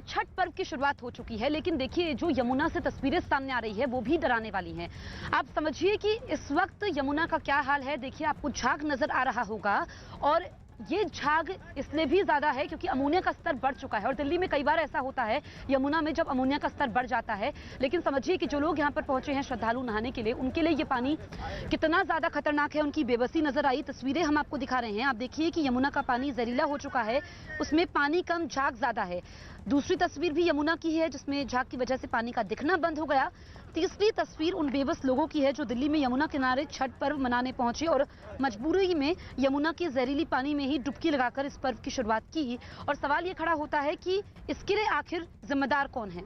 छठ पर्व की शुरुआत हो चुकी है, लेकिन देखिए जो यमुना से तस्वीरें सामने आ रही है वो भी डराने वाली हैं। आप समझिए कि इस वक्त यमुना का क्या हाल है। देखिए आपको झाग नजर आ रहा होगा और ये झाग इसलिए भी ज्यादा है क्योंकि अमोनिया का स्तर बढ़ चुका है और दिल्ली में कई बार ऐसा होता है यमुना में जब अमोनिया का स्तर बढ़ जाता है। लेकिन समझिए कि जो लोग यहाँ पर पहुंचे हैं श्रद्धालु नहाने के लिए, उनके लिए ये पानी कितना ज्यादा खतरनाक है, उनकी बेबसी नजर आई। तस्वीरें हम आपको दिखा रहे हैं। आप देखिए कि यमुना का पानी जहरीला हो चुका है, उसमें पानी कम झाग ज्यादा है। दूसरी तस्वीर भी यमुना की है जिसमें झाग की वजह से पानी का दिखना बंद हो गया। तीसरी तस्वीर उन बेबस लोगों की है जो दिल्ली में यमुना किनारे छठ पर्व मनाने पहुंचे और मजबूरी में यमुना के जहरीली पानी में ही डुबकी लगाकर इस पर्व की शुरुआत की। और सवाल ये खड़ा होता है कि इसके लिए आखिर जिम्मेदार कौन है।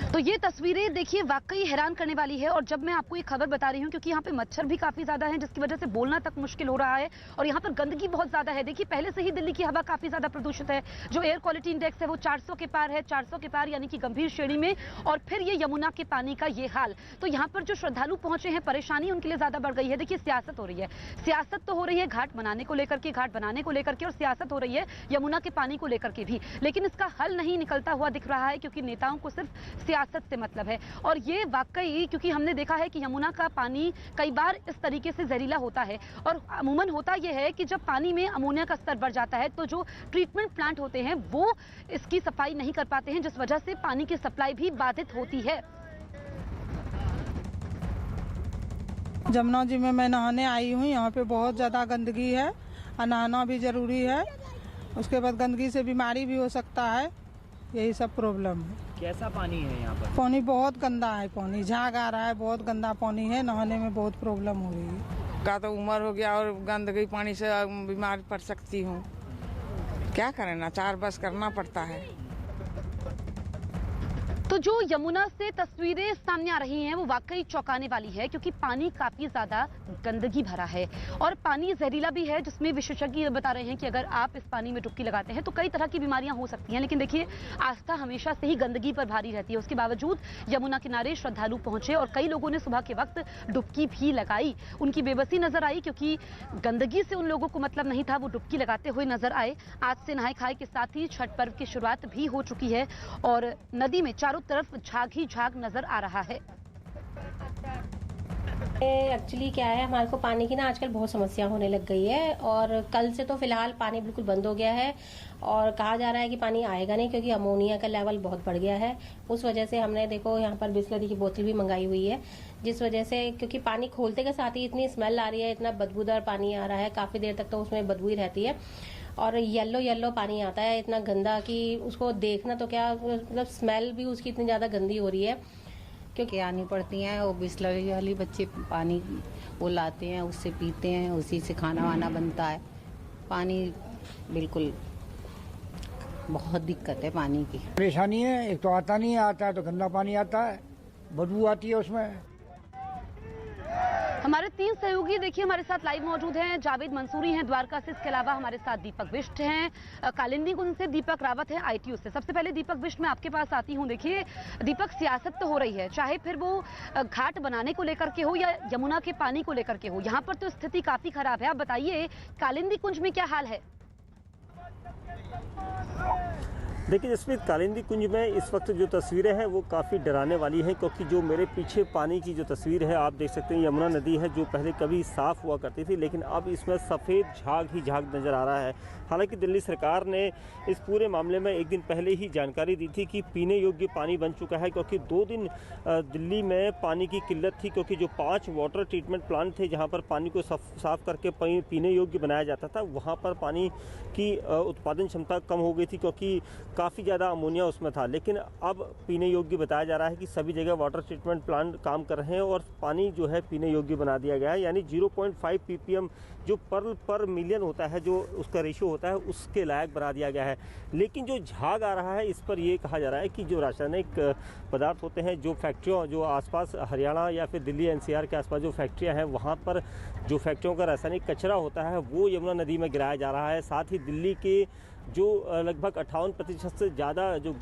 तो ये तस्वीरें देखिए वाकई हैरान करने वाली है। और जब मैं आपको ये खबर बता रही हूँ क्योंकि यहाँ पे मच्छर भी काफी ज्यादा है जिसकी वजह से बोलना तक मुश्किल हो रहा है और यहाँ पर गंदगी बहुत ज्यादा है। देखिए पहले से ही दिल्ली की हवा काफी ज्यादा प्रदूषित है, जो एयर क्वालिटी इंडेक्स है वो 400 के पार है, 400 के पार यानी कि गंभीर श्रेणी में। और फिर ये यमुना के पानी का ये हाल, तो यहाँ पर जो श्रद्धालु पहुंचे हैं परेशानी उनके लिए ज्यादा बढ़ गई है। देखिए सियासत हो रही है, सियासत तो हो रही है घाट बनाने को लेकर के, घाट बनाने को लेकर के, और सियासत हो रही है यमुना के पानी को लेकर के भी, लेकिन इसका हल नहीं निकलता हुआ दिख रहा है क्योंकि नेताओं को सिर्फ सियासत से मतलब है। और ये वाकई क्योंकि हमने देखा है कि यमुना का पानी कई बार इस तरीके से जहरीला होता है और अमूमन होता यह है कि जब पानी में अमोनिया का स्तर बढ़ जाता है तो जो ट्रीटमेंट प्लांट होते हैं वो इसकी सफाई नहीं कर पाते हैं, जिस वजह से पानी की सप्लाई भी बाधित होती है। जमुना जी में मैं नहाने आई हूँ, यहाँ पे बहुत ज़्यादा गंदगी है और नहाना भी ज़रूरी है। उसके बाद गंदगी से बीमारी भी हो सकता है, यही सब प्रॉब्लम है। कैसा पानी है यहाँ पर? पानी बहुत गंदा है, पानी झाग आ रहा है, बहुत गंदा पानी है, नहाने में बहुत प्रॉब्लम हो रही है। का तो उम्र हो गया और गंदगी पानी से बीमार पड़ सकती हूँ, क्या करें ना, चार बस करना पड़ता है। तो जो यमुना से तस्वीरें सामने आ रही हैं वो वाकई चौंकाने वाली है क्योंकि पानी काफी ज्यादा गंदगी भरा है और पानी जहरीला भी है, जिसमें विशेषज्ञ बता रहे हैं कि अगर आप इस पानी में डुबकी लगाते हैं तो कई तरह की बीमारियां हो सकती हैं। लेकिन देखिए आस्था हमेशा से ही गंदगी पर भारी रहती है, उसके बावजूद यमुना किनारे श्रद्धालु पहुंचे और कई लोगों ने सुबह के वक्त डुबकी भी लगाई। उनकी बेबसी नजर आई क्योंकि गंदगी से उन लोगों को मतलब नहीं था, वो डुबकी लगाते हुए नजर आए। आज से नहाय खाए के साथ ही छठ पर्व की शुरुआत भी हो चुकी है और नदी में चारों तरफ झाग ही झाग नजर आ रहा है। एक्चुअली क्या है, हमारे को पानी की ना आजकल बहुत समस्या होने लग गई है और कल से तो फिलहाल पानी बिल्कुल बंद हो गया है और कहा जा रहा है कि पानी आएगा नहीं क्योंकि अमोनिया का लेवल बहुत बढ़ गया है। उस वजह से हमने देखो यहाँ पर बिस्लरी की बोतल भी मंगाई हुई है, जिस वजह से क्योंकि पानी खोलते के साथ ही इतनी स्मेल आ रही है, इतना बदबूदार पानी आ रहा है, काफी देर तक तो उसमें बदबू ही रहती है और येलो येलो पानी आता है इतना गंदा कि उसको देखना तो क्या, मतलब स्मेल भी उसकी इतनी ज्यादा गंदी हो रही है। क्योंकि आनी पड़ती हैं वो बिस्लरी वाली, बच्चे पानी वो लाते हैं, उससे पीते हैं, उसी से खाना वाना बनता है। पानी बिल्कुल बहुत दिक्कत है पानी की, परेशानी है। एक तो आता नहीं है, आता है तो गंदा पानी आता है, बदबू आती है उसमें। हमारे 3 सहयोगी देखिए हमारे साथ लाइव मौजूद हैं। जावेद मंसूरी हैं द्वारका से, इसके अलावा हमारे साथ दीपक बिष्ट हैं कालिंदी कुंज से, दीपक रावत हैं ITU से। सबसे पहले दीपक बिष्ट मैं आपके पास आती हूं। देखिए दीपक, सियासत तो हो रही है, चाहे फिर वो घाट बनाने को लेकर के हो या यमुना के पानी को लेकर के हो, यहाँ पर तो स्थिति काफी खराब है। आप बताइए कालिंदी कुंज में क्या हाल है? देखिए जसप्रीत, कालिंदी कुंज में इस वक्त जो तस्वीरें हैं वो काफ़ी डराने वाली हैं क्योंकि जो मेरे पीछे पानी की जो तस्वीर है आप देख सकते हैं, यमुना नदी है जो पहले कभी साफ़ हुआ करती थी लेकिन अब इसमें सफ़ेद झाग ही झाग नज़र आ रहा है। हालांकि दिल्ली सरकार ने इस पूरे मामले में एक दिन पहले ही जानकारी दी थी कि पीने योग्य पानी बन चुका है क्योंकि 2 दिन दिल्ली में पानी की किल्लत थी क्योंकि जो 5 वाटर ट्रीटमेंट प्लांट थे जहाँ पर पानी को साफ़ करके पीने योग्य बनाया जाता था, वहाँ पर पानी की उत्पादन क्षमता कम हो गई थी क्योंकि काफ़ी ज़्यादा अमोनिया उसमें था। लेकिन अब पीने योग्य बताया जा रहा है कि सभी जगह वाटर ट्रीटमेंट प्लांट काम कर रहे हैं और पानी जो है पीने योग्य बना दिया गया है, यानी 0.5 ppm जो पर मिलियन होता है, जो उसका रेशियो होता है, उसके लायक बना दिया गया है। लेकिन जो झाग आ रहा है इस पर यह कहा जा रहा है कि जो रासायनिक पदार्थ होते हैं, जो फैक्ट्रियों, जो आसपास हरियाणा या फिर दिल्ली NCR के आसपास जो फैक्ट्रियाँ हैं वहाँ पर जो फैक्ट्रियों का रासायनिक कचरा होता है वो यमुना नदी में गिराया जा रहा है। साथ ही दिल्ली के जो लगभग 58% से ज़्यादा जो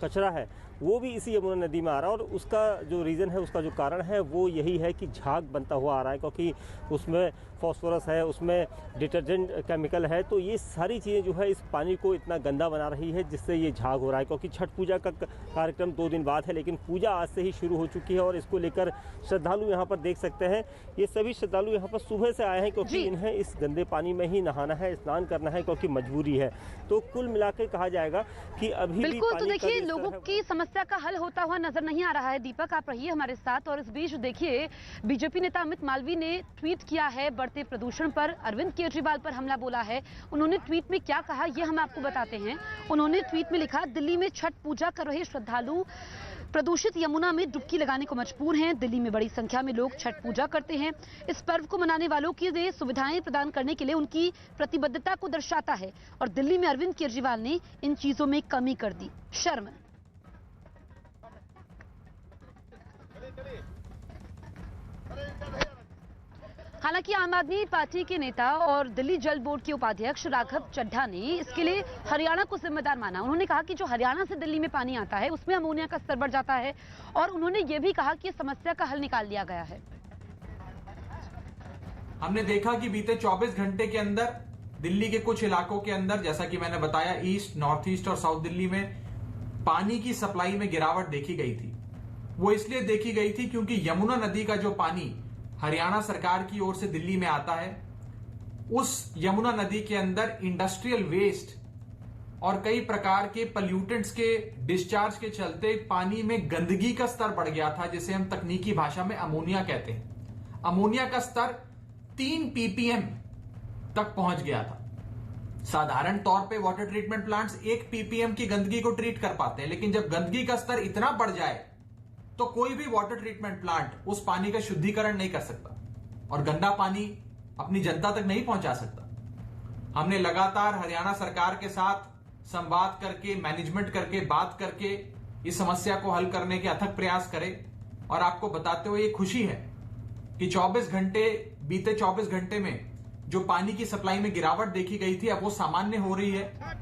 कचरा है वो भी इसी यमुना नदी में आ रहा है और उसका जो रीज़न है, उसका जो कारण है वो यही है कि झाग बनता हुआ आ रहा है क्योंकि उसमें फॉस्फोरस है, उसमें डिटर्जेंट केमिकल है, तो ये सारी चीज़ें जो है इस पानी को इतना गंदा बना रही है जिससे ये झाग हो रहा है। क्योंकि छठ पूजा का कार्यक्रम 2 दिन बाद है, लेकिन पूजा आज से ही शुरू हो चुकी है और इसको लेकर श्रद्धालु यहाँ पर देख सकते हैं, ये सभी श्रद्धालु यहाँ पर सुबह से आए हैं क्योंकि इन्हें इस गंदे पानी में ही नहाना है, स्नान करना है, क्योंकि मजबूरी है। तो कुल मिलाकर कहा जाएगा कि अभी बिल्कुल, तो देखिए लोगों की समस्या का हल होता हुआ नजर नहीं आ रहा है। दीपक, आप रहिए हमारे साथ। और इस बीच देखिए बीजेपी नेता अमित मालवीय ने ट्वीट किया है, बढ़ते प्रदूषण पर अरविंद केजरीवाल पर हमला बोला है। उन्होंने ट्वीट में क्या कहा ये हम आपको बताते हैं। उन्होंने ट्वीट में लिखा, दिल्ली में छठ पूजा कर रहे श्रद्धालु प्रदूषित यमुना में डुबकी लगाने को मजबूर हैं। दिल्ली में बड़ी संख्या में लोग छठ पूजा करते हैं। इस पर्व को मनाने वालों के लिए सुविधाएं प्रदान करने के लिए उनकी प्रतिबद्धता को दर्शाता है और दिल्ली में अरविंद केजरीवाल ने इन चीजों में कमी कर दी। शर्म। हालांकि आम आदमी पार्टी के नेता और दिल्ली जल बोर्ड के उपाध्यक्ष राघव चड्ढा ने इसके लिए हरियाणा को जिम्मेदार माना। उन्होंने कहा कि जो हरियाणा से दिल्ली में पानी आता है उसमें अमोनिया का स्तर बढ़ जाता है और उन्होंने ये भी कहा कि समस्या का हल निकाल लिया गया है। हमने देखा कि बीते 24 घंटे के अंदर दिल्ली के कुछ इलाकों के अंदर, जैसा कि मैंने बताया, ईस्ट, नॉर्थ ईस्ट और साउथ दिल्ली में पानी की सप्लाई में गिरावट देखी गई थी। वो इसलिए देखी गई थी क्योंकि यमुना नदी का जो पानी हरियाणा सरकार की ओर से दिल्ली में आता है, उस यमुना नदी के अंदर इंडस्ट्रियल वेस्ट और कई प्रकार के पल्यूटेंट्स के डिस्चार्ज के चलते पानी में गंदगी का स्तर बढ़ गया था, जिसे हम तकनीकी भाषा में अमोनिया कहते हैं। अमोनिया का स्तर 3 ppm तक पहुंच गया था। साधारण तौर पे वाटर ट्रीटमेंट प्लांट्स 1 ppm की गंदगी को ट्रीट कर पाते हैं, लेकिन जब गंदगी का स्तर इतना बढ़ जाए तो कोई भी वाटर ट्रीटमेंट प्लांट उस पानी का शुद्धिकरण नहीं कर सकता और गंदा पानी अपनी जनता तक नहीं पहुंचा सकता। हमने लगातार हरियाणा सरकार के साथ संवाद करके, मैनेजमेंट करके, बात करके इस समस्या को हल करने के अथक प्रयास करे और आपको बताते हुए ये खुशी है कि बीते 24 घंटे में जो पानी की सप्लाई में गिरावट देखी गई थी अब वो सामान्य हो रही है।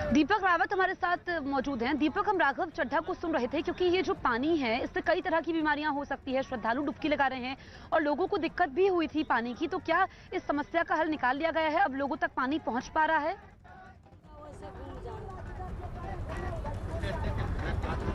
दीपक रावत हमारे साथ मौजूद हैं। दीपक, हम राघव चड्ढा को सुन रहे थे क्योंकि ये जो पानी है इससे कई तरह की बीमारियां हो सकती है। श्रद्धालु डुबकी लगा रहे हैं और लोगों को दिक्कत भी हुई थी पानी की, तो क्या इस समस्या का हल निकाल लिया गया है? अब लोगों तक पानी पहुंच पा रहा है?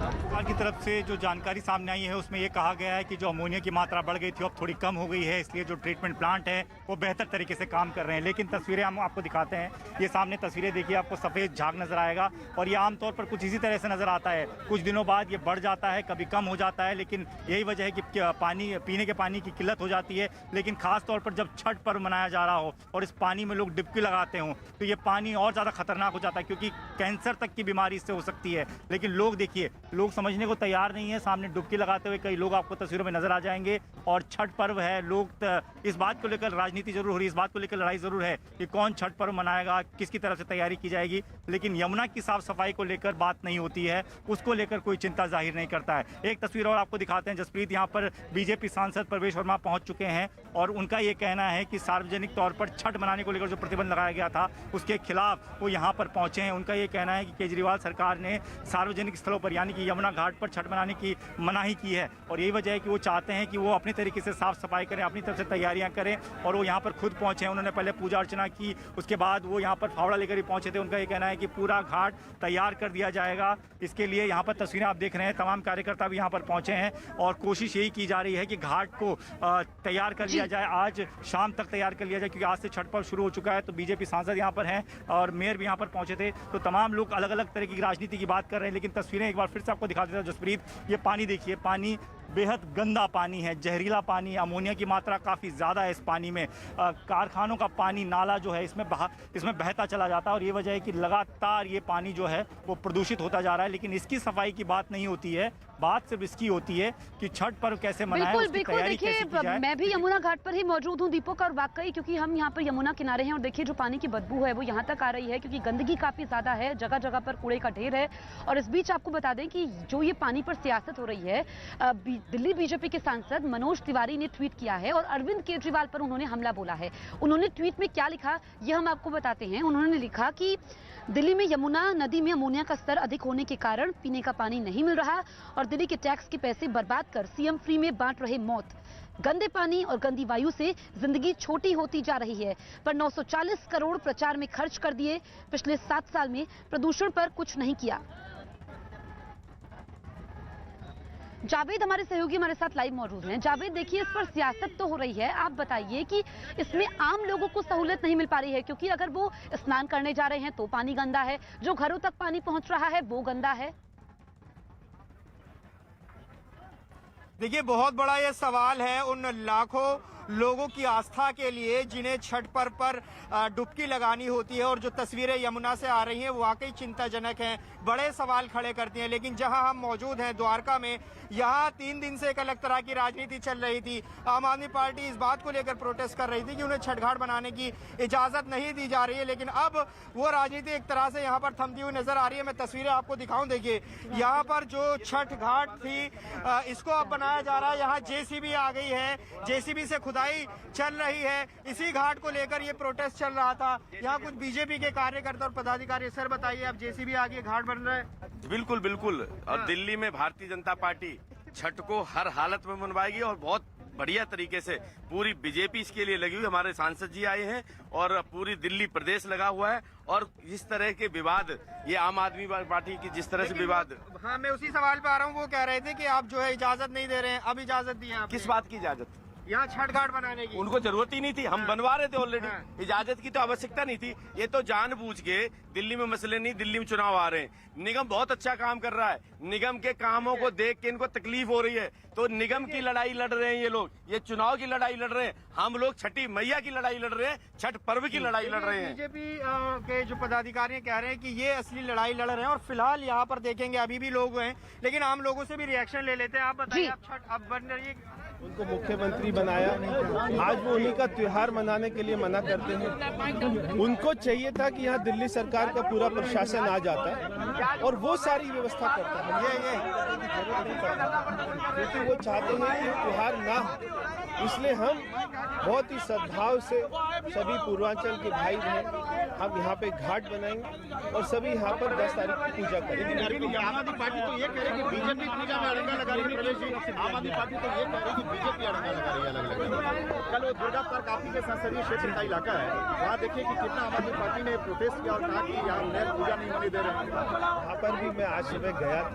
सरकार की तरफ से जो जानकारी सामने आई है उसमें ये कहा गया है कि जो अमोनिया की मात्रा बढ़ गई थी अब थोड़ी कम हो गई है, इसलिए जो ट्रीटमेंट प्लांट है वो बेहतर तरीके से काम कर रहे हैं। लेकिन तस्वीरें हम आपको दिखाते हैं, ये सामने तस्वीरें देखिए, आपको सफ़ेद झाग नजर आएगा और ये आमतौर पर कुछ इसी तरह से नजर आता है। कुछ दिनों बाद ये बढ़ जाता है, कभी कम हो जाता है, लेकिन यही वजह है कि पानी, पीने के पानी की किल्लत हो जाती है। लेकिन खास तौर पर जब छठ पर्व मनाया जा रहा हो और इस पानी में लोग डुबकी लगाते हों तो ये पानी और ज़्यादा खतरनाक हो जाता है, क्योंकि कैंसर तक की बीमारी इससे हो सकती है। लेकिन लोग देखिए, लोग समझने को तैयार नहीं है। सामने डुबकी लगाते हुए कई लोग आपको तस्वीरों में नजर आ जाएंगे और छठ पर्व है, लोग इस बात को लेकर राजनीति जरूर हो रही है, इस बात को लेकर लड़ाई जरूर है कि कौन छठ पर्व मनाएगा, किसकी तरफ से तैयारी की जाएगी, लेकिन यमुना की साफ सफाई को लेकर बात नहीं होती है, उसको लेकर कोई चिंता जाहिर नहीं करता है। एक तस्वीर और आपको दिखाते हैं। जसप्रीत, यहाँ पर बीजेपी सांसद प्रवेश वर्मा पहुंच चुके हैं और उनका ये कहना है कि सार्वजनिक तौर पर छठ मनाने को लेकर जो प्रतिबंध लगाया गया था उसके खिलाफ वो यहाँ पर पहुंचे हैं। उनका ये कहना है कि केजरीवाल सरकार ने सार्वजनिक स्थलों पर यानी कि यमुना घाट पर छठ मनाने की मनाही की है और यही वजह है कि वो चाहते हैं कि वो अपने तरीके से साफ सफाई करें, अपनी तरफ से तैयारियां करें और वो यहाँ पर खुद पहुंचे हैं। उन्होंने पहले पूजा अर्चना की, उसके बाद वो यहाँ पर फावड़ा लेकर ही पहुंचे थे। उनका ये कहना है कि पूरा घाट तैयार कर दिया जाएगा। इसके लिए यहाँ पर तस्वीरें आप देख रहे हैं, तमाम कार्यकर्ता भी यहाँ पर पहुंचे हैं और कोशिश यही की जा रही है कि घाट को तैयार कर लिया जाए, आज शाम तक तैयार कर लिया जाए, क्योंकि आज से छठ पर्व शुरू हो चुका है। तो बीजेपी सांसद यहाँ पर हैं और मेयर भी यहाँ पर पहुंचे थे, तो तमाम लोग अलग अलग तरह की राजनीति की बात कर रहे हैं। लेकिन तस्वीरें एक बार फिर से आपको दिखा देता हूं जसप्रीत, ये पानी देखिए, पानी बेहद गंदा पानी है, जहरीला पानी, अमोनिया की मात्रा काफ़ी ज़्यादा है इस पानी में। कारखानों का पानी, नाला जो है इसमें बहता चला जाता है और ये वजह है कि लगातार ये पानी जो है वो प्रदूषित होता जा रहा है। लेकिन इसकी सफाई की बात नहीं होती है, बात सिर्फ इसकी होती है कि छठ पर्व कैसे मनाएं, उसकी तैयारी कैसे की जाए। मैं भी यमुना घाट पर ही मौजूद हूँ दीपक, और वाकई क्योंकि हम यहाँ पर यमुना किनारे हैं और देखिए जो पानी की बदबू है वो यहाँ तक आ रही है क्योंकि गंदगी काफ़ी ज़्यादा है, जगह जगह पर कूड़े का ढेर है। और इस बीच आपको बता दें कि जो ये पानी पर सियासत हो रही है, दिल्ली बीजेपी के सांसद मनोज तिवारी ने ट्वीट किया है और अरविंद केजरीवाल पर उन्होंने हमला बोला है। उन्होंने ट्वीट में क्या लिखा यह हम आपको बताते हैं। उन्होंने लिखा कि दिल्ली में यमुना नदी में अमोनिया का स्तर अधिक होने के कारण पीने का पानी नहीं मिल रहा और और दिल्ली के टैक्स के पैसे बर्बाद कर सीएम फ्री में बांट रहे मौत। गंदे पानी और गंदी वायु से जिंदगी छोटी होती जा रही है, पर 940 करोड़ प्रचार में खर्च कर दिए। पिछले 7 साल में प्रदूषण पर कुछ नहीं किया। जावेद हमारे सहयोगी हमारे साथ लाइव मौजूद हैं। जावेद, देखिए, इस पर सियासत तो हो रही है, आप बताइए कि इसमें आम लोगों को सहूलियत नहीं मिल पा रही है, क्योंकि अगर वो स्नान करने जा रहे हैं तो पानी गंदा है, जो घरों तक पानी पहुंच रहा है वो गंदा है। देखिए, बहुत बड़ा ये सवाल है उन लाखों लोगों की आस्था के लिए जिन्हें छठ पर्व पर डुबकी लगानी होती है, और जो तस्वीरें यमुना से आ रही हैं वो वाकई चिंताजनक हैं, बड़े सवाल खड़े करती हैं। लेकिन जहां हम मौजूद हैं द्वारका में, यहाँ 3 दिन से एक अलग तरह की राजनीति चल रही थी। आम आदमी पार्टी इस बात को लेकर प्रोटेस्ट कर रही थी कि उन्हें छठ घाट बनाने की इजाजत नहीं दी जा रही है, लेकिन अब वो राजनीति एक तरह से यहाँ पर थमती हुई नजर आ रही है। मैं तस्वीरें आपको दिखाऊं, देखिए यहाँ पर जो छठ घाट थी इसको अब बनाया जा रहा है। यहाँ जेसीबी आ गई है, जेसीबी से खुदाई चल रही है। इसी घाट को लेकर ये प्रोटेस्ट चल रहा था। यहाँ कुछ बीजेपी के कार्यकर्ता और पदाधिकारी, सर बताइए, अब जेसीबी आ गई, घाट बन रहा है। बिल्कुल बिल्कुल, और दिल्ली में भारतीय जनता पार्टी छठ को हर हालत में मनवाएगी, और बहुत बढ़िया तरीके से पूरी बीजेपी इसके लिए लगी हुई। हमारे सांसद जी आए हैं और पूरी दिल्ली प्रदेश लगा हुआ है, और इस तरह के विवाद, ये आम आदमी पार्टी की जिस तरह से विवाद। हाँ, मैं उसी सवाल पे आ रहा हूँ। वो कह रहे थे कि आप जो है इजाजत नहीं दे रहे हैं, अब इजाजत दी है। किस बात की इजाजत? यहाँ छठ घाट बनाने की उनको जरूरत ही नहीं थी, हम बनवा रहे थे ऑलरेडी। इजाजत की तो आवश्यकता नहीं थी। ये तो जानबूझ के दिल्ली में मसले नहीं, दिल्ली में चुनाव आ रहे हैं। निगम बहुत अच्छा काम कर रहा है, निगम के कामों को देख के इनको तकलीफ हो रही है, तो निगम की लड़ाई लड़ रहे हैं ये लोग, ये चुनाव की लड़ाई लड़ रहे हैं। हम लोग छठी मैया की लड़ाई लड़ रहे हैं, छठ पर्व की लड़ाई लड़ रहे हैं। बीजेपी के जो पदाधिकारी कह रहे हैं कि ये असली लड़ाई लड़ रहे हैं, और फिलहाल यहाँ पर देखेंगे अभी भी लोग हैं, लेकिन आम लोगों से भी रिएक्शन ले लेते हैं। आप बताइए, आप छठ अब बन रही है, उनको मुख्यमंत्री बनाया, आज वो उन्हीं का त्योहार मनाने के लिए मना करते हैं। उनको चाहिए था कि यहाँ दिल्ली सरकार का पूरा प्रशासन आ जाता और वो सारी व्यवस्था करता है। क्योंकि वो चाहते हैं कि त्योहार ना हो, इसलिए हम बहुत ही सद्भाव से सभी पूर्वांचल के भाई बहन हम यहाँ पे घाट बनाएंगे और सभी यहाँ पर 10 तारीख की पूजा करेंगे। आम आदमी पार्टी तो ये कह रही है कि बीजेपी पूजा में अड़ंगा लगा रही है। आम आदमी पार्टी तो ये कह रही है कि बीजेपी अड़ंगा लगा रही है अलग-अलग। कल वो दुर्गा पार्क आपके संसदीय क्षेत्र का इलाका है, वहाँ देखिए कि कितना आम आदमी पार्टी ने प्रोटेस्ट किया और कहा कि यहाँ उन्हें पूजा नहीं होने दे रहे। वहाँ पर भी मैं आज सुबह गया था,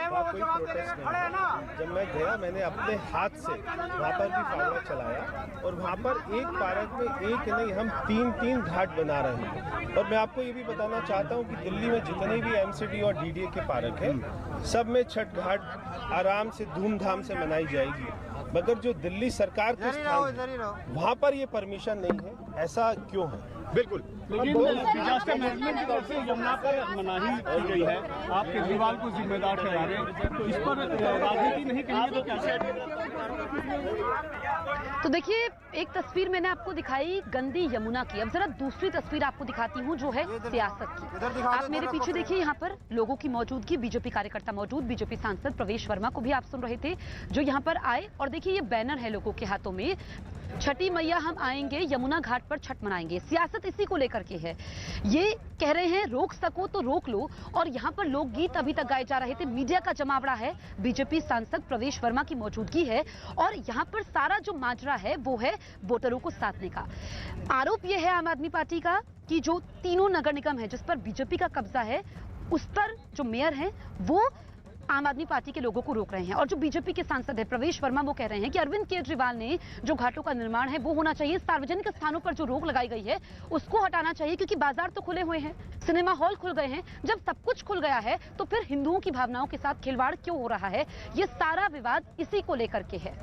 वहाँ कोई प्रोटेस्ट नहीं। जब मैं गया मैंने अपने हाथ से वहाँ पर भी फावड़ा चलाया, और वहाँ पर एक पार्क में एक नहीं हम 3-3 घाट बना रहे हैं। और मैं आपको ये भी बताना चाहता हूँ कि दिल्ली में जितने भी एमसीडी और डीडीए के पार्क हैं, सब में छठ घाट आराम से धूमधाम से मनाई जाएगी। मगर जो दिल्ली सरकार के स्थान वहाँ पर ये परमिशन नहीं है, ऐसा क्यों है? बिल्कुल, डिजास्टर मैनेजमेंट की तरफ से यमुना पर मनाही की गई है, आप केजरीवाल को जिम्मेदार ठहरा रहे हैं, इस पर राजनीति नहीं कहेंगे तो क्या? तो देखिए, एक तस्वीर मैंने आपको दिखाई गंदी यमुना की, अब जरा दूसरी तस्वीर आपको दिखाती हूँ जो है सियासत की। आप मेरे पीछे देखिए, यहाँ पर लोगों की मौजूदगी, बीजेपी कार्यकर्ता मौजूद, बीजेपी सांसद प्रवेश वर्मा को भी आप सुन रहे थे जो यहाँ पर आए, और देखिए ये बैनर है लोगों के हाथों में, छठी मैया हम आएंगे, यमुना घाट पर छठ मनाएंगे। सियासत इसी को लेकर के है। ये कह रहे हैं रोक सको तो रोक लो, और यहाँ पर लोकगीत अभी तक गाए जा रहे थे। मीडिया का जमावड़ा है, बीजेपी सांसद प्रवेश वर्मा की मौजूदगी है, और यहाँ पर सारा जो माजरा है वो है वोटरों को साधने का। आरोप यह है आम आदमी पार्टी का कि जो तीनों नगर निगम है जिस पर बीजेपी का कब्जा है, उस पर जो मेयर है वो आम आदमी पार्टी के लोगों को रोक रहे हैं। और जो बीजेपी के सांसद है प्रवेश वर्मा, वो कह रहे हैं कि अरविंद केजरीवाल ने जो घाटों का निर्माण है वो होना चाहिए, सार्वजनिक स्थानों पर जो रोक लगाई गई है उसको हटाना चाहिए, क्योंकि बाजार तो खुले हुए हैं, सिनेमा हॉल खुल गए हैं। जब सब कुछ खुल गया है तो फिर हिंदुओं की भावनाओं के साथ खिलवाड़ क्यों हो रहा है? ये सारा विवाद इसी को लेकर के है।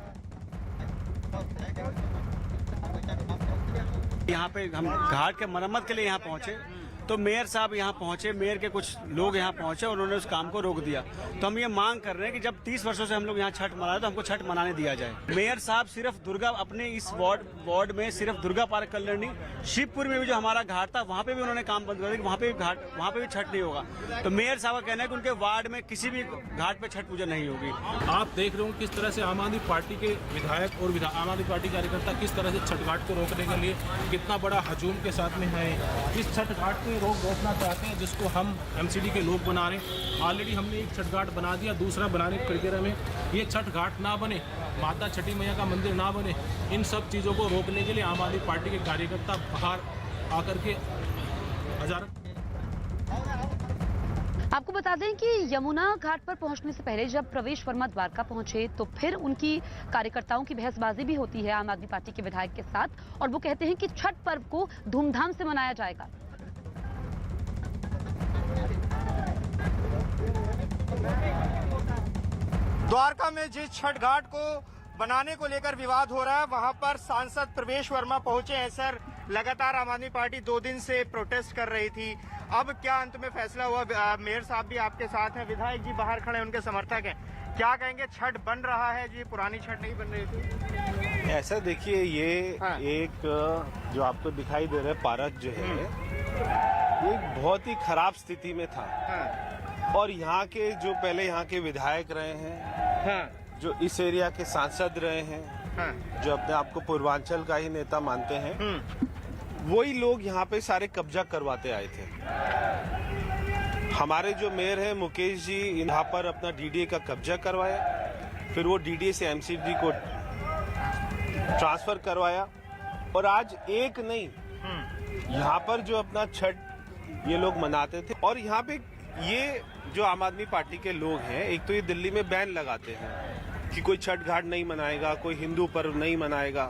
यहाँ पे हम घाट के मरम्मत के लिए यहाँ पहुंचे तो मेयर साहब यहाँ पहुंचे, मेयर के कुछ लोग यहाँ पहुंचे और उन्होंने उस काम को रोक दिया। तो हम ये मांग कर रहे हैं कि जब 30 वर्षों से हम लोग यहाँ छठ मना रहे तो हमको छठ मनाने दिया जाए। मेयर साहब सिर्फ दुर्गा, अपने इस वार्ड में सिर्फ दुर्गा पार्क कल्याणी, शिवपुर में भी जो हमारा घाट था वहाँ पे भी उन्होंने काम बंद कर दिया, वहाँ पे भी घाट, वहाँ पे भी छठ नहीं होगा। तो मेयर साहब का कहना है कि उनके वार्ड में किसी भी घाट पे छठ पूजा नहीं होगी। आप देख रहे हो किस तरह से आम आदमी पार्टी के विधायक और आम आदमी पार्टी कार्यकर्ता किस तरह से छठ घाट को रोकने के लिए कितना बड़ा हजूम के साथ में है। इस छठ घाट के रोक रोकना चाहते हैं, जिसको हम एमसीडी के लोग बना रहे हैं। ऑलरेडी हमने एक छठ घाट बना दिया, दूसरा बनाने की प्रक्रिया में। ये छठ घाट ना बने, माता छठी मैया का मंदिर ना बने, इन सब चीज़ों को रोकने के लिए आम आदमी पार्टी के कार्यकर्ता बाहर आकर के हजार। आपको बता दें कि यमुना घाट पर पहुंचने से पहले जब प्रवेश वर्मा द्वारका पहुंचे तो फिर उनकी कार्यकर्ताओं की बहसबाजी भी होती है आम आदमी पार्टी के विधायक के साथ, और वो कहते हैं कि छठ पर्व को धूमधाम से मनाया जाएगा। द्वारका में जिस छठ घाट को बनाने को लेकर विवाद हो रहा है, वहां पर सांसद प्रवेश वर्मा पहुंचे हैं। सर, लगातार आम आदमी पार्टी 2 दिन से प्रोटेस्ट कर रही थी, अब क्या अंत में फैसला हुआ? मेयर साहब भी आपके साथ हैं, विधायक जी बाहर खड़े हैं, उनके समर्थक हैं, क्या कहेंगे? छठ बन रहा है जी, पुरानी छठ नहीं बन रही थी? ऐसा देखिए, ये एक जो आपको दिखाई दे रहा है पार्क जो है, एक बहुत ही खराब स्थिति में था। और यहाँ के जो पहले यहाँ के विधायक रहे हैं, जो इस एरिया के सांसद रहे हैं, जो अपने आप को पूर्वांचल का ही नेता मानते हैं, वही लोग यहाँ पे सारे कब्जा करवाते आए थे। हमारे जो मेयर हैं मुकेश जी, यहाँ पर अपना डीडीए का कब्जा करवाया, फिर वो डीडीए से एमसीडी को ट्रांसफर करवाया, और आज एक नहीं, यहाँ पर जो अपना छठ ये लोग मनाते थे। और यहाँ पे ये जो आम आदमी पार्टी के लोग हैं, एक तो ये दिल्ली में बैन लगाते हैं कि कोई छठ घाट नहीं मनाएगा, कोई हिंदू पर्व नहीं मनाएगा,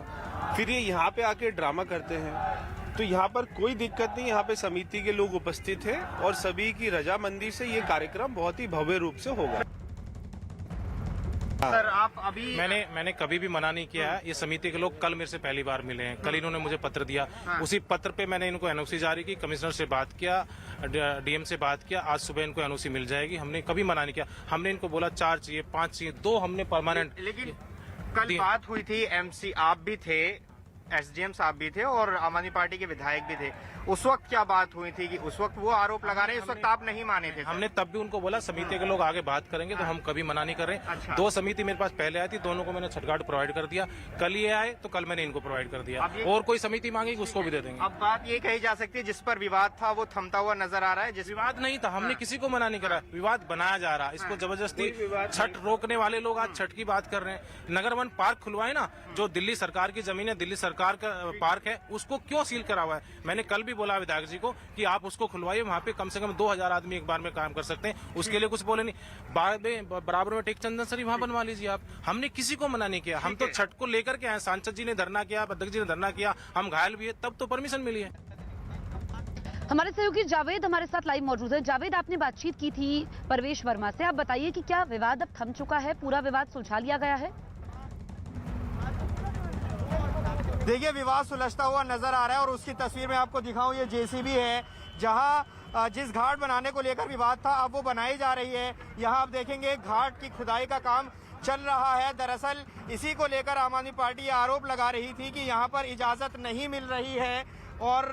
फिर ये यहाँ पे आके ड्रामा करते हैं। तो यहाँ पर कोई दिक्कत नहीं, यहाँ पे समिति के लोग उपस्थित हैं और सभी की रजामंदी से ये कार्यक्रम बहुत ही भव्य रूप से होगा। सर, आप अभी मैंने कभी भी मना नहीं किया है। ये समिति के लोग कल मेरे से पहली बार मिले हैं, कल इन्होंने मुझे पत्र दिया, उसी पत्र पे मैंने इनको एनओसी जारी की, कमिश्नर से बात किया, डीएम से बात किया, आज सुबह इनको एनओसी मिल जाएगी। हमने कभी मना नहीं किया, हमने इनको बोला 4 चाहिए, 5 चाहिए, 2 हमने परमानेंट। लेकिन कल बात हुई थी, एमसी आप भी थे, एसडीएम साहब भी थे और आम आदमी पार्टी के विधायक भी थे। उस वक्त क्या बात हुई थी कि उस वक्त वो आरोप लगा रहे हैं, उस वक्त आप नहीं माने थे? हमने तब भी उनको बोला समिति के लोग आगे बात करेंगे, तो हम कभी मना नहीं कर रहे। अच्छा। 2 समिति मेरे पास पहले आई थी, दोनों को मैंने छठ घाट प्रोवाइड कर दिया, कल ये आए तो कल मैंने इनको प्रोवाइड कर दिया, और कोई समिति मांगेगी उसको भी दे देंगे। अब बात ये कही जा सकती है, जिस पर विवाद था वो थमता हुआ नजर आ रहा है। जिस विवाद नहीं था, हमने किसी को मना नहीं करा, विवाद बनाया जा रहा है, इसको जबरदस्ती छठ रोकने वाले लोग आज छठ की बात कर रहे हैं। नगर वन पार्क खुलवाए ना, जो दिल्ली सरकार की जमीन है, दिल्ली सरकार का पार्क है, उसको क्यों सील करा हुआ है? मैंने कल भी बोला विधायक जी को कि आप उसको खुलवाइए, वहाँ पे कम से कम 2000 आदमी एक बार में काम कर सकते हैं, उसके लिए कुछ बोले नहीं। बाद में बराबर में टेक चंदन सरी वहाँ बनवा लीजिए आप, हमने किसी को मना नहीं किया। हम तो छठ को लेकर के आए, सांसद जी ने धरना किया, अध्यक्ष जी ने धरना किया, हम घायल भी है, तब तो परमिशन मिली है। हमारे सहयोगी जावेद हमारे साथ लाइव मौजूद है। जावेद, आपने बातचीत की थी प्रवेश वर्मा से, आप बताइए कि क्या विवाद अब थम चुका है, पूरा विवाद सुलझा लिया गया है? देखिए, विवाद सुलझता हुआ नजर आ रहा है और उसकी तस्वीर में आपको दिखाऊं, ये जेसीबी है जहां जिस घाट बनाने को लेकर विवाद था अब वो बनाई जा रही है। यहां आप देखेंगे घाट की खुदाई का काम चल रहा है। दरअसल इसी को लेकर आम आदमी पार्टी आरोप लगा रही थी कि यहां पर इजाजत नहीं मिल रही है, और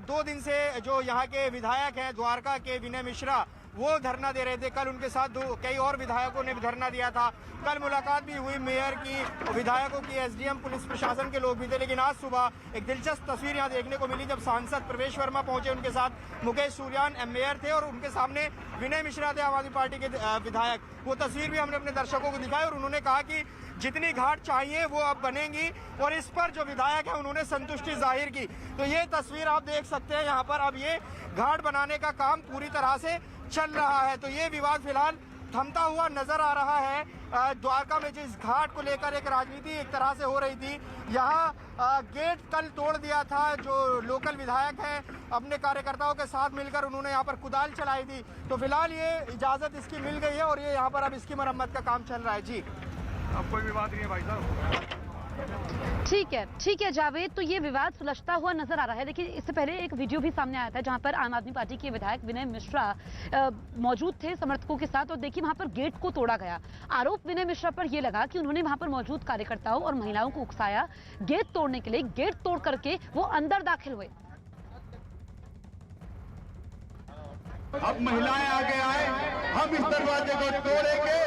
2 दिन से जो यहाँ के विधायक हैं द्वारका के विनय मिश्रा, वो धरना दे रहे थे। कल उनके साथ कई और विधायकों ने भी धरना दिया था। कल मुलाकात भी हुई मेयर की, विधायकों की, एसडीएम, पुलिस प्रशासन के लोग भी थे। लेकिन आज सुबह एक दिलचस्प तस्वीर यहाँ देखने को मिली जब सांसद प्रवेश वर्मा पहुंचे, उनके साथ मुकेश सूर्यान मेयर थे और उनके सामने विनय मिश्रा थे, आम आदमी पार्टी के विधायक। वो तस्वीर भी हमने अपने दर्शकों को दिखाई और उन्होंने कहा कि जितनी घाट चाहिए वो अब बनेंगी, और इस पर जो विधायक है उन्होंने संतुष्टि जाहिर की। तो ये तस्वीर आप देख सकते हैं, यहाँ पर अब ये घाट बनाने का काम पूरी तरह से चल रहा है। तो ये विवाद फिलहाल थमता हुआ नजर आ रहा है। द्वारका में जिस घाट को लेकर एक राजनीति एक तरह से हो रही थी, यहाँ गेट कल तोड़ दिया था। जो लोकल विधायक हैं अपने कार्यकर्ताओं के साथ मिलकर उन्होंने यहाँ पर कुदाल चलाई थी। तो फिलहाल ये इजाजत इसकी मिल गई है और ये यहाँ पर अब इसकी मरम्मत का काम चल रहा है। जी, अब कोई विवाद नहीं है भाई साहब। ठीक है जावेद, तो ये विवाद सुलझता हुआ नजर आ रहा है। लेकिन इससे पहले एक वीडियो भी सामने आया था जहां पर आम आदमी पार्टी के विधायक विनय मिश्रा मौजूद थे समर्थकों के साथ, और देखिए वहां पर गेट को तोड़ा गया। आरोप विनय मिश्रा पर यह लगा कि उन्होंने वहां पर मौजूद कार्यकर्ताओं और महिलाओं को उकसाया गेट तोड़ने के लिए। गेट तोड़ करके वो अंदर दाखिल हुए। अब महिलाएं आगे आए, हम इस दरवाजे को तोड़ेंगे।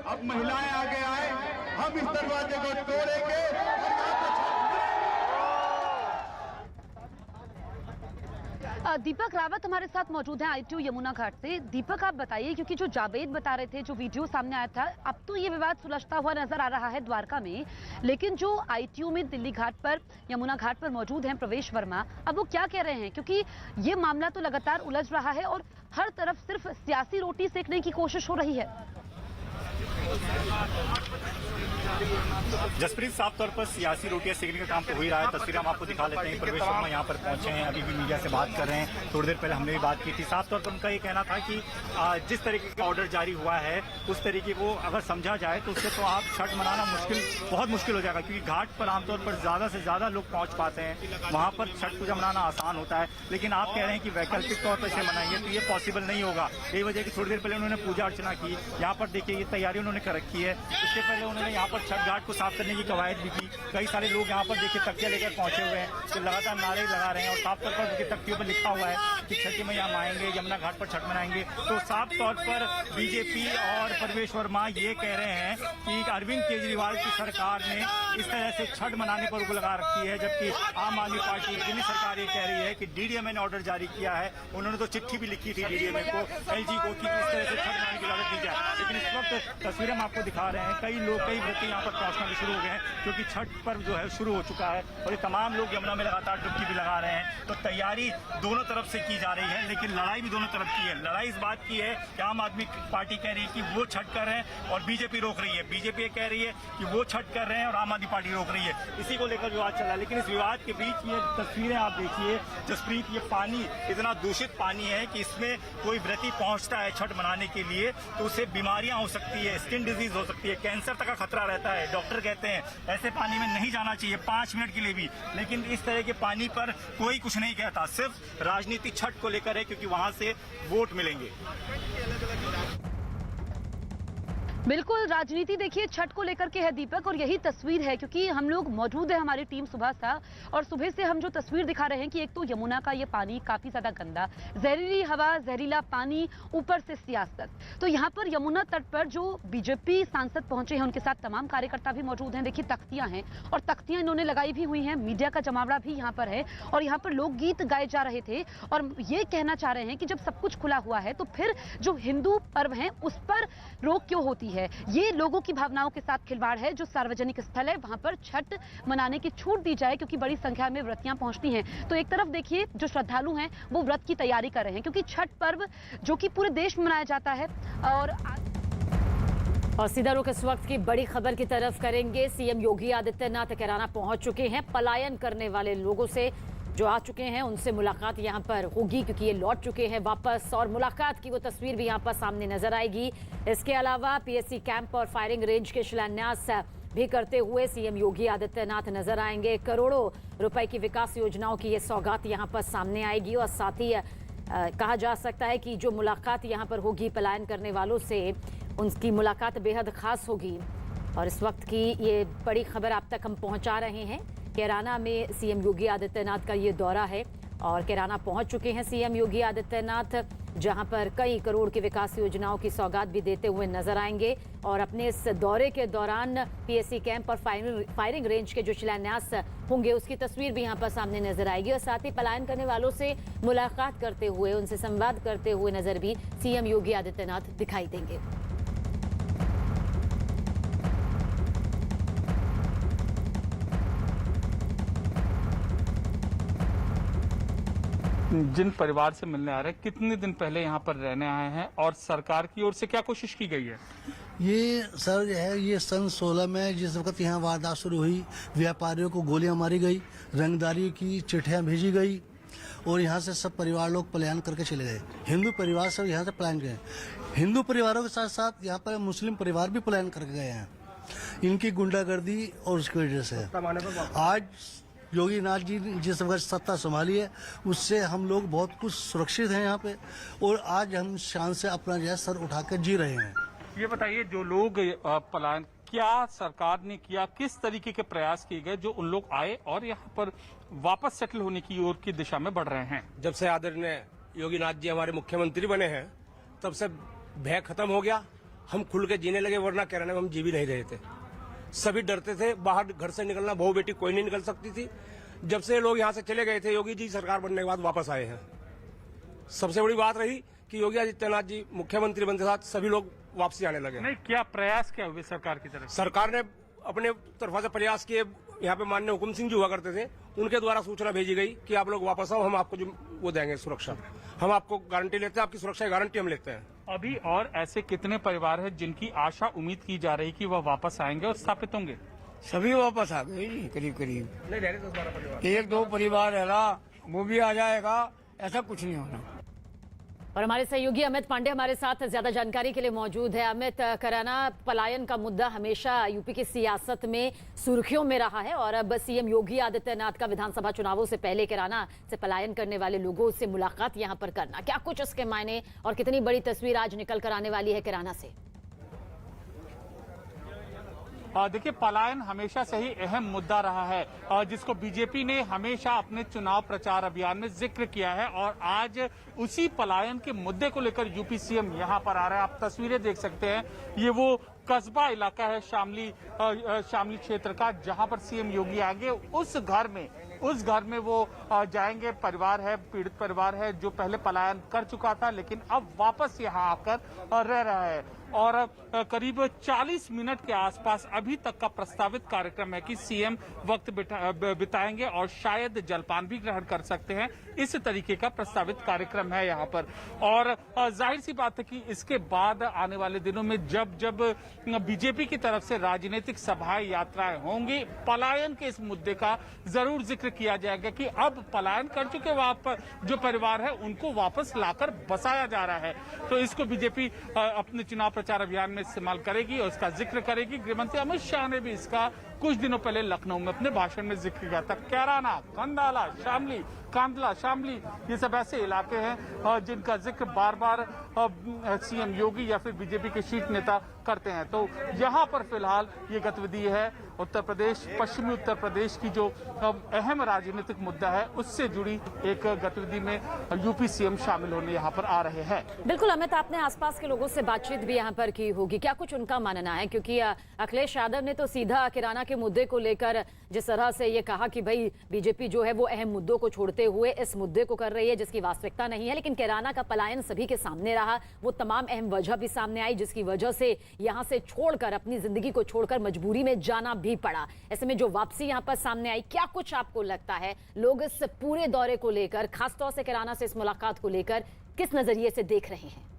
अब महिलाएं आगे आए, हम इस दरवाजे को तोड़ेंगे। दीपक रावत हमारे साथ मौजूद हैं ITO यमुना घाट से। दीपक, आप बताइए, क्योंकि जो जावेद बता रहे थे, जो वीडियो सामने आया था, अब तो ये विवाद सुलझता हुआ नजर आ रहा है द्वारका में, लेकिन जो ITO में दिल्ली घाट पर, यमुना घाट पर मौजूद हैं प्रवेश वर्मा, अब वो क्या कह रहे हैं? क्योंकि ये मामला तो लगातार उलझ रहा है और हर तरफ सिर्फ सियासी रोटी सेकने की कोशिश हो रही है। जसप्रीत, साफ तौर पर सियासी रोटियां सेकने का काम तो हो ही रहा है। तस्वीरें हम आपको दिखा लेते हैं। प्रवेश वर्मा यहाँ पर पहुंचे हैं, अभी भी मीडिया से बात कर रहे हैं। थोड़ी देर पहले हमने भी बात की थी। साफ तौर पर उनका ये कहना था कि जिस तरीके का ऑर्डर जारी हुआ है उस तरीके को अगर समझा जाए तो उससे तो आप छठ मनाना बहुत मुश्किल हो जाएगा, क्योंकि घाट पर आमतौर पर ज्यादा से ज्यादा लोग पहुंच पाते हैं। वहां पर छठ पूजा मनाना आसान होता है, लेकिन आप कह रहे हैं कि वैकल्पिक तौर पर इसे मनाएंगे तो ये पॉसिबल नहीं होगा। यही वजह की थोड़ी देर पहले उन्होंने पूजा अर्चना की। यहाँ पर देखिए ये तैयारी उन्होंने कर रखी है। इसके पहले उन्होंने यहाँ पर छठ घाट को साफ करने की कवायद भी की। कई सारे लोग यहाँ पर देखिए तख्तियां लेकर पहुंचे हुए हैं, तो लगातार नारे लगा रहे हैं और साफ तौर पर उनकी तख्तियों पर लिखा हुआ है कि छठी मैया हम आएंगे, यमुना घाट पर छठ मनाएंगे। तो साफ तौर पर बीजेपी और प्रवेश वर्मा ये कह रहे हैं कि अरविंद केजरीवाल की सरकार ने इस तरह से छठ मनाने पर रोक लगा रखी है, जबकि आम आदमी पार्टी दिल्ली सरकार ये कह रही है कि DDMA ने ऑर्डर जारी किया है। उन्होंने तो चिट्ठी भी लिखी थी DDMA को, LG को, कि इस तरह से छठ मनाने की इजाजत दी जाए। लेकिन इस वक्त तस्वीरें हम आपको दिखा रहे हैं, कई व्रती यहाँ पर पहुंचना भी शुरू हो गए हैं, क्योंकि छठ पर्व जो है शुरू हो चुका है और ये तमाम लोग यमुना में लगातार डुबकी भी लगा रहे हैं। तो तैयारी दोनों तरफ से की जा रही है, लेकिन लड़ाई भी दोनों तरफ की है। लड़ाई इस बात की है कि आम आदमी पार्टी कह रही है कि वो छठ कर रहे हैं और बीजेपी रोक रही है। बीजेपी कह रही है कि वो छठ कर रहे हैं और आम आदमी पार्टी रोक रही है। इसी को लेकर विवाद चल रहा है। लेकिन इस विवाद के बीच ये तस्वीरें आप देखिए जसप्रीत, ये पानी इतना दूषित पानी है कि इसमें कोई व्रती पहुंचता है छठ मनाने के लिए तो उससे बीमारियां हो सकती है, स्किन डिजीज हो सकती है, कैंसर तक का खतरा रहता है। डॉक्टर कहते हैं ऐसे पानी में नहीं जाना चाहिए 5 मिनट के लिए भी। लेकिन इस तरह के पानी पर कोई कुछ नहीं कहता, सिर्फ राजनीति छठ को लेकर है, क्योंकि वहां से वोट मिलेंगे। बिल्कुल, राजनीति देखिए छठ को लेकर के है दीपक, और यही तस्वीर है, क्योंकि हम लोग मौजूद है, हमारी टीम सुबह सा, और सुबह से हम जो तस्वीर दिखा रहे हैं कि एक तो यमुना का ये पानी काफी ज्यादा गंदा, जहरीली हवा, जहरीला पानी, ऊपर से सियासत। तो यहाँ पर यमुना तट पर जो बीजेपी सांसद पहुंचे हैं उनके साथ तमाम कार्यकर्ता भी मौजूद हैं। देखिए तख्तियां हैं और तख्तियां इन्होंने लगाई भी हुई हैं, मीडिया का जमावड़ा भी यहाँ पर है और यहाँ पर लोकगीत गाए जा रहे थे और ये कहना चाह रहे हैं कि जब सब कुछ खुला हुआ है तो फिर जो हिंदू पर्व है उस पर रोक क्यों होती है। ये लोगों की भावनाओं के साथ खिलवाड़ है। जो सार्वजनिक स्थल है वहां पर छठ मनाने की छूट दी जाए, क्योंकि बड़ी संख्या में व्रतियां पहुंचती हैं। तो एक तरफ देखिए जो श्रद्धालु हैं वो व्रत की तैयारी कर रहे हैं, क्योंकि छठ पर्व जो कि पूरे देश में मनाया जाता है। और सीधा रुख इस वक्त की बड़ी खबर की तरफ करेंगे। सीएम योगी आदित्यनाथ कैराना पहुंच चुके हैं। पलायन करने वाले लोगों से जो आ चुके हैं उनसे मुलाकात यहां पर होगी, क्योंकि ये लौट चुके हैं वापस, और मुलाकात की वो तस्वीर भी यहां पर सामने नजर आएगी। इसके अलावा PSC कैंप और फायरिंग रेंज के शिलान्यास भी करते हुए सीएम योगी आदित्यनाथ नजर आएंगे। करोड़ों रुपए की विकास योजनाओं की ये सौगात यहां पर सामने आएगी और साथ ही कहा जा सकता है कि जो मुलाकात यहां पर होगी पलायन करने वालों से, उनकी मुलाकात बेहद खास होगी। और इस वक्त की ये बड़ी खबर आप तक हम पहुंचा रहे हैं। कैराना में सीएम योगी आदित्यनाथ का ये दौरा है और कैराना पहुंच चुके हैं सीएम योगी आदित्यनाथ, जहां पर कई करोड़ की विकास योजनाओं की सौगात भी देते हुए नजर आएंगे। और अपने इस दौरे के दौरान PSC कैंप और फायरिंग रेंज के जो शिलान्यास होंगे उसकी तस्वीर भी यहां पर सामने नजर आएगी और साथ ही पलायन करने वालों से मुलाकात करते हुए, उनसे संवाद करते हुए नजर भी सीएम योगी आदित्यनाथ दिखाई देंगे। जिन परिवार से मिलने आ रहे हैं, कितने दिन पहले यहाँ पर रहने आए हैं और सरकार की ओर से क्या कोशिश की गई है? ये सर जो है ये सन 16 में जिस वक्त यहाँ वारदात शुरू हुई, व्यापारियों को गोलियां मारी गई, रंगदारी की चिट्ठियां भेजी गई और यहाँ से सब परिवार लोग पलायन करके चले गए। हिंदू परिवार सब यहाँ से पलायन गए। हिंदू परिवारों के साथ साथ यहाँ पर मुस्लिम परिवार भी पलायन करके गए हैं, इनकी गुंडागर्दी और उसकी वजह से। आज योगी नाथ जी जिस वक्त सत्ता संभाली है उससे हम लोग बहुत कुछ सुरक्षित हैं यहाँ पे, और आज हम शान से अपना जो है सर उठा कर जी रहे हैं। ये बताइए, जो लोग पलायन, क्या सरकार ने किया, किस तरीके के प्रयास किए गए जो उन लोग आए और यहाँ पर वापस सेटल होने की ओर की दिशा में बढ़ रहे हैं? जब से आदरणीय योगी नाथ जी हमारे मुख्यमंत्री बने हैं तब से भय खत्म हो गया, हम खुल के जीने लगे, वरना कैराना में हम जी भी नहीं रहे थे। सभी डरते थे, बाहर घर से निकलना बहू बेटी कोई नहीं निकल सकती थी। जब से लोग यहाँ से चले गए थे, योगी जी सरकार बनने के बाद वापस आए हैं। सबसे बड़ी बात रही कि योगी आदित्यनाथ जी मुख्यमंत्री बनने के साथ सभी लोग वापसी आने लगे। नहीं, क्या प्रयास क्या हुए सरकार की तरफ? सरकार ने अपने तरफा से प्रयास किए। यहाँ पे माननीय हुकुम सिंह जी हुआ करते थे, उनके द्वारा सूचना भेजी गई कि आप लोग वापस आओ, हम आपको जो वो देंगे सुरक्षा, हम आपको गारंटी लेते हैं, आपकी सुरक्षा की गारंटी हम लेते हैं। अभी और ऐसे कितने परिवार हैं जिनकी आशा उम्मीद की जा रही कि वह वापस आएंगे और स्थापित होंगे? सभी वापस आ गए जी, करीब करीब 1-2 परिवार है ना, वो भी आ जाएगा, ऐसा कुछ नहीं होना। और हमारे सहयोगी अमित पांडे हमारे साथ ज्यादा जानकारी के लिए मौजूद है। अमित, कराना पलायन का मुद्दा हमेशा यूपी की सियासत में सुर्खियों में रहा है और अब सीएम योगी आदित्यनाथ का विधानसभा चुनावों से पहले कराना से पलायन करने वाले लोगों से मुलाकात यहां पर करना, क्या कुछ इसके मायने और कितनी बड़ी तस्वीर आज निकल कर आने वाली है कराना से? देखिए, पलायन हमेशा से ही अहम मुद्दा रहा है जिसको बीजेपी ने हमेशा अपने चुनाव प्रचार अभियान में जिक्र किया है और आज उसी पलायन के मुद्दे को लेकर यूपी सीएम यहां पर आ रहा है। आप तस्वीरें देख सकते हैं, ये वो कस्बा इलाका है शामली क्षेत्र का, जहां पर सीएम योगी आएंगे। उस घर में वो जाएंगे। परिवार है, पीड़ित परिवार है जो पहले पलायन कर चुका था लेकिन अब वापस यहां आकर रह रहा है और करीब 40 मिनट के आसपास अभी तक का प्रस्तावित कार्यक्रम है कि सीएम वक्त बिताएंगे और शायद जलपान भी ग्रहण कर सकते हैं। इस तरीके का प्रस्तावित कार्यक्रम है यहाँ पर और जाहिर सी बात है कि इसके बाद आने वाले दिनों में जब बीजेपी की तरफ से राजनीतिक सभाएं, यात्राएं होंगी, पलायन के इस मुद्दे का जरूर जिक्र किया जाएगा कि अब पलायन कर चुके जो परिवार है उनको वापस लाकर बसाया जा रहा है। तो इसको बीजेपी अपने चुनाव प्रचार अभियान में इस्तेमाल करेगी और इसका जिक्र करेगी। गृहमंत्री अमित शाह ने भी इसका कुछ दिनों पहले लखनऊ में अपने भाषण में जिक्र किया था। कैराना, कंदाला, शामली, कांदला, शामली, ये सब ऐसे इलाके हैं जिनका जिक्र बार बार सीएम योगी या फिर बीजेपी के शीर्ष नेता करते हैं। तो यहाँ पर फिलहाल ये गतिविधि है उत्तर प्रदेश, पश्चिमी उत्तर प्रदेश की जो अहम राजनीतिक मुद्दा है उससे जुड़ी एक गतिविधि में यूपी सीएम शामिल होने यहाँ पर आ रहे हैं। बिल्कुल अमित, आपने आसपास के लोगों से बातचीत भी यहाँ पर की होगी, क्या कुछ उनका मानना है? क्योंकि अखिलेश यादव ने तो सीधा किराना के मुद्दे को लेकर जिस तरह से ये कहा कि भाई बीजेपी जो है वो अहम मुद्दों को छोड़ते हुए इस मुद्दे को कर रही है जिसकी वास्तविकता नहीं है, लेकिन किराना का पलायन सभी के सामने रहा, वो तमाम अहम वजह भी सामने आई जिसकी वजह से यहाँ से छोड़कर अपनी जिंदगी को छोड़कर मजबूरी में जाना भी पड़ा। ऐसे में जो वापसी यहाँ पर सामने आई, क्या कुछ आपको लगता है लोग इस पूरे दौरे को लेकर, खासतौर से किराना से इस मुलाकात को लेकर किस नजरिए से देख रहे हैं?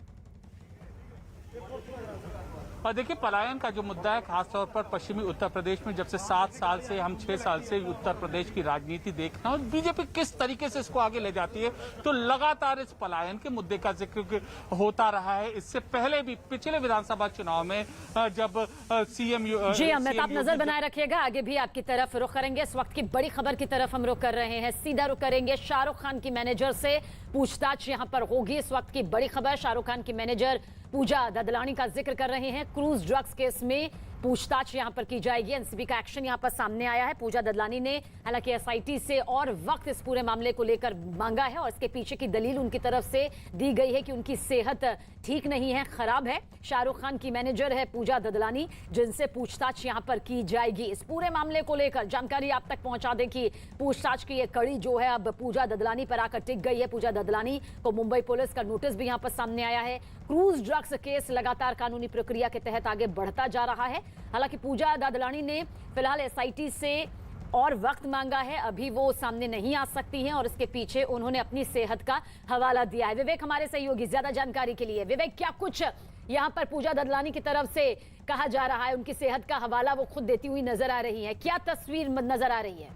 और देखिए, पलायन का जो मुद्दा है खासतौर पर पश्चिमी उत्तर प्रदेश में जब से 7 साल से हम 6 साल से उत्तर प्रदेश की राजनीति देख रहे हैं और बीजेपी किस तरीके से इसको आगे ले जाती है, तो लगातार इस पलायन के मुद्दे का जिक्र होता रहा है। इससे पहले भी पिछले विधानसभा चुनाव में जब सीएम जी अमित, आप नजर बनाए रखिएगा, आगे भी आपकी तरफ रुख करेंगे। इस वक्त की बड़ी खबर की तरफ हम रुख कर रहे हैं, सीधा रुख करेंगे शाहरुख खान की मैनेजर से पूछताछ यहाँ पर होगी। इस वक्त की बड़ी खबर, शाहरुख खान की मैनेजर पूजा ददलानी का जिक्र कर रहे हैं। क्रूज ड्रग्स केस में पूछताछ यहां पर की जाएगी। एनसीबी का एक्शन यहां पर सामने आया है। पूजा ददलानी ने हालांकि एसआईटी से और वक्त इस पूरे मामले को लेकर मांगा है और इसके पीछे की दलील उनकी तरफ से दी गई है कि उनकी सेहत ठीक नहीं है, खराब है। शाहरुख खान की मैनेजर है पूजा ददलानी, जिनसे पूछताछ यहां पर की जाएगी। इस पूरे मामले को लेकर जानकारी आप तक पहुंचा दें कि पूछताछ की ये कड़ी जो है अब पूजा ददलानी पर आकर टिक गई है। पूजा ददलानी को मुंबई पुलिस का नोटिस भी यहां पर सामने आया है। क्रूज ड्रग्स केस लगातार कानूनी प्रक्रिया के तहत आगे बढ़ता जा रहा है। हालांकि पूजा ददलानी ने फिलहाल एसआईटी से और वक्त मांगा है, अभी वो सामने नहीं आ सकती हैं और इसके पीछे उन्होंने अपनी सेहत का हवाला दिया है। विवेक हमारे सहयोगी ज्यादा जानकारी के लिए। विवेक, क्या कुछ यहाँ पर पूजा ददलानी की तरफ से कहा जा रहा है? उनकी सेहत का हवाला वो खुद देती हुई नजर आ रही है, क्या तस्वीर नजर आ रही है?